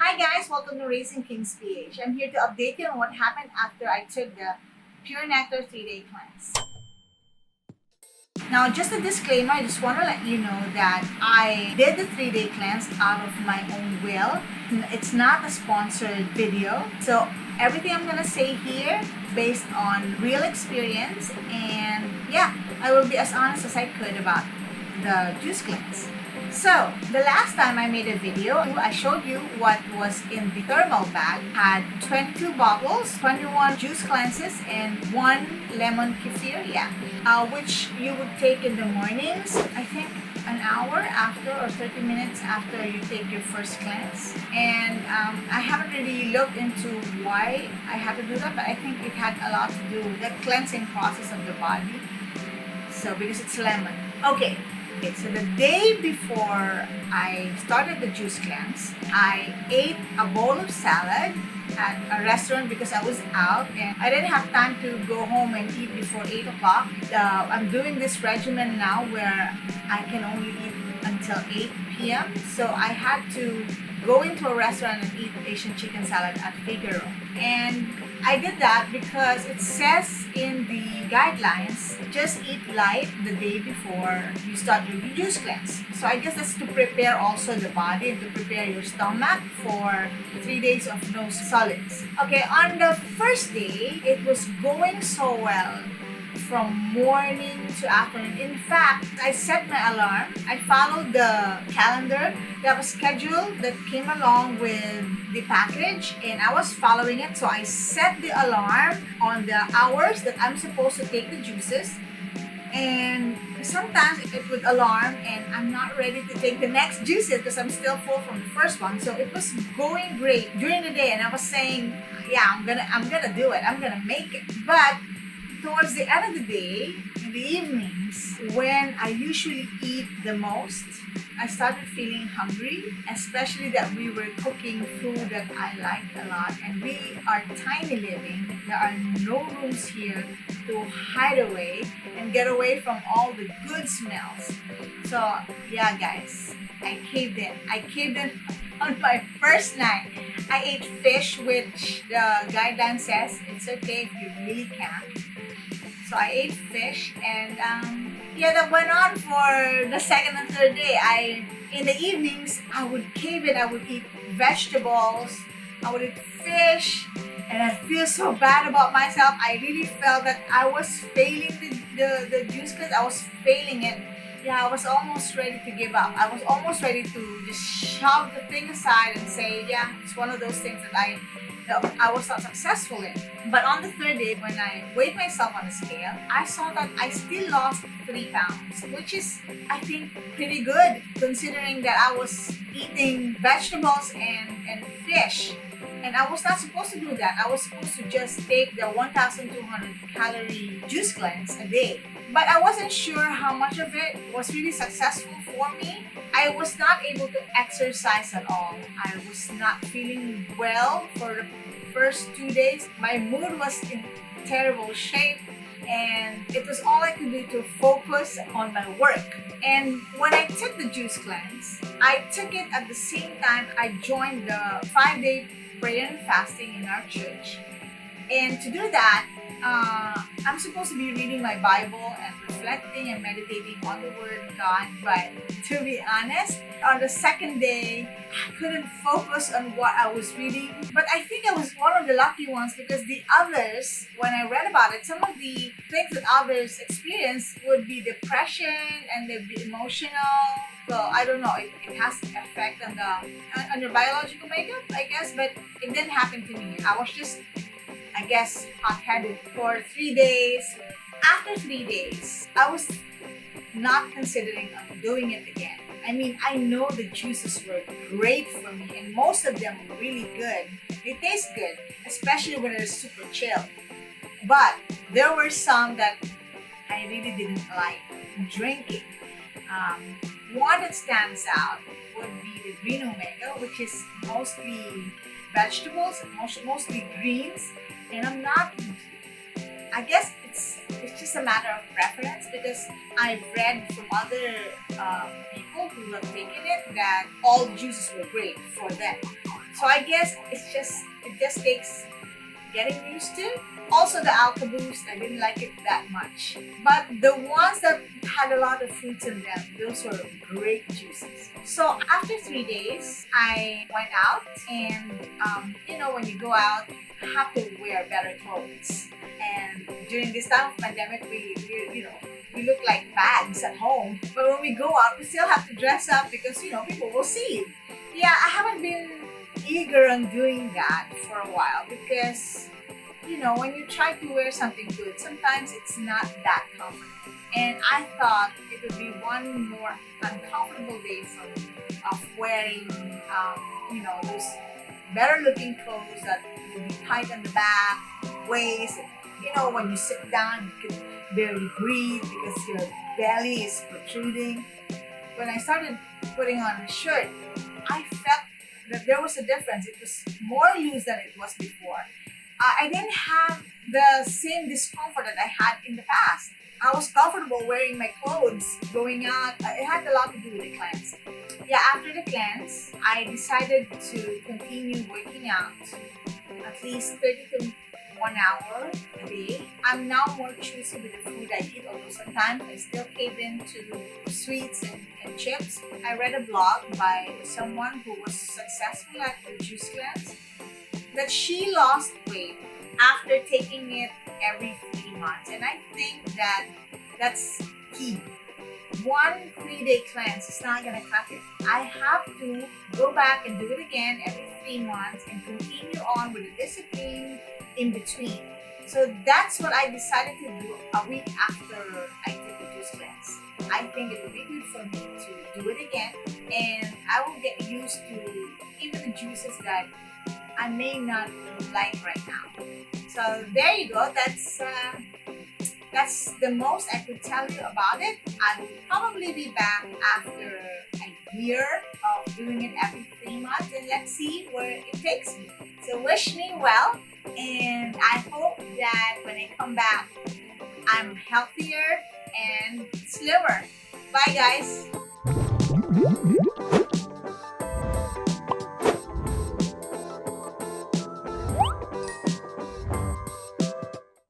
Hi guys, welcome to Raising Kings PH. I'm here to update you on what happened after I took the Pure Nectar 3-day cleanse. Now, just a disclaimer, I just want to let you know that I did the 3-day cleanse out of my own will. It's not a sponsored video. So everything I'm going to say here based on real experience, and yeah, I will be as honest as I could about the juice cleanse. So, the last time I made a video, I showed you what was in the thermal bag. Had 22 bubbles, 21 juice cleanses, and 1 lemon kefir, which you would take in the mornings, I think an hour after or 30 minutes after you take your first cleanse. And I haven't really looked into why I had to do that, but I think it had a lot to do with the cleansing process of the body. So, because it's lemon. Okay, so the day before I started the juice cleanse, I ate a bowl of salad at a restaurant because I was out and I didn't have time to go home and eat before 8 o'clock. I'm doing this regimen now where I can only eat until 8 p.m. So I had to go into a restaurant and eat Asian chicken salad at Figaro. And I did that because it says in the guidelines, just eat light the day before you start your juice cleanse. So I guess that's to prepare also the body and to prepare your stomach for 3 days of no solids. Okay, on the first day, it was going so well from morning to afternoon. In fact, I set my alarm. I followed the calendar that was scheduled that came along with the package, and I was following it. So I set the alarm on the hours that I'm supposed to take the juices. And sometimes it would alarm and I'm not ready to take the next juices because I'm still full from the first one. So it was going great during the day, and I was saying, yeah, I'm gonna do it. I'm gonna make it. But towards the end of the day, in the evenings, when I usually eat the most, I started feeling hungry, especially that we were cooking food that I liked a lot. And we are tiny living. There are no rooms here to hide away and get away from all the good smells. So, yeah, guys, I caved in. I caved in on my first night. I ate fish, which the guideline says it's okay if you really can't. So I ate fish, and that went on for the second and third day. In the evenings, I would cave in. I would eat vegetables. I would eat fish, and I feel so bad about myself. I really felt that I was failing the juice cleanse. I was failing it. Yeah, I was almost ready to give up. I was almost ready to just shove the thing aside and say, yeah, it's one of those things that I was not successful in. But on the third day, when I weighed myself on the scale, I saw that I still lost 3 pounds, which is, I think, pretty good considering that I was eating vegetables and fish. And I was not supposed to do that. I was supposed to just take the 1,200 calorie juice cleanse a day. But I wasn't sure how much of it was really successful for me. I was not able to exercise at all. I was not feeling well for the first 2 days. My mood was in terrible shape, and it was all I could do to focus on my work. And when I took the juice cleanse, I took it at the same time I joined the 5-day prayer and fasting in our church. And to do that, I'm supposed to be reading my Bible and reflecting and meditating on the Word of God. But to be honest, on the second day, I couldn't focus on what I was reading. But I think I was one of the lucky ones because the others, when I read about it, some of the things that others experience would be depression and they'd be emotional. So I don't know, it has an effect on your biological makeup, I guess, but it didn't happen to me. I was just, I guess, hot-headed for 3 days. After 3 days, I was not considering doing it again. I mean, I know the juices were great for me, and most of them were really good. They taste good, especially when they're super chilled. But there were some that I really didn't like drinking. One that stands out would be the green omega, which is mostly vegetables, mostly greens. And I guess it's just a matter of preference because I've read from other people who have taken it that all juices were great for them. So I guess it just takes getting used to. Also the Alka Boost, I didn't like it that much. But the ones that had a lot of fruits in them, those were great juices. So after 3 days, I went out and when you go out, you have to wear better clothes. And during this time of pandemic, we look like bags at home. But when we go out, we still have to dress up because people will see you. Yeah, I haven't been eager on doing that for a while because when you try to wear something good, sometimes it's not that comfortable. And I thought it would be one more uncomfortable day for me of wearing, those better looking clothes that will be tight on the back, waist. And, when you sit down, you can barely breathe because your belly is protruding. When I started putting on a shirt, I felt that there was a difference. It was more loose than it was before. I didn't have the same discomfort that I had in the past. I was comfortable wearing my clothes, going out. It had a lot to do with the cleanse. Yeah, after the cleanse, I decided to continue working out at least 30 to 1 hour a day. I'm now more choosy with the food I eat, although sometimes I still cave into sweets and chips. I read a blog by someone who was successful at the juice cleanse that she lost weight after taking it every 3 months. And I think that's key. 1 3-day cleanse is not gonna cut it. I have to go back and do it again every 3 months and continue on with the discipline in between. So that's what I decided to do a week after I did the juice cleanse. I think it would be good for me to do it again, and I will get used to even the juices that I may not like right now. So there you go. That's the most I could tell you about it. I will probably be back after a year of doing it every 3 months, and let's see where it takes me. So wish me well, and I hope that when I come back, I'm healthier and slimmer. Bye guys.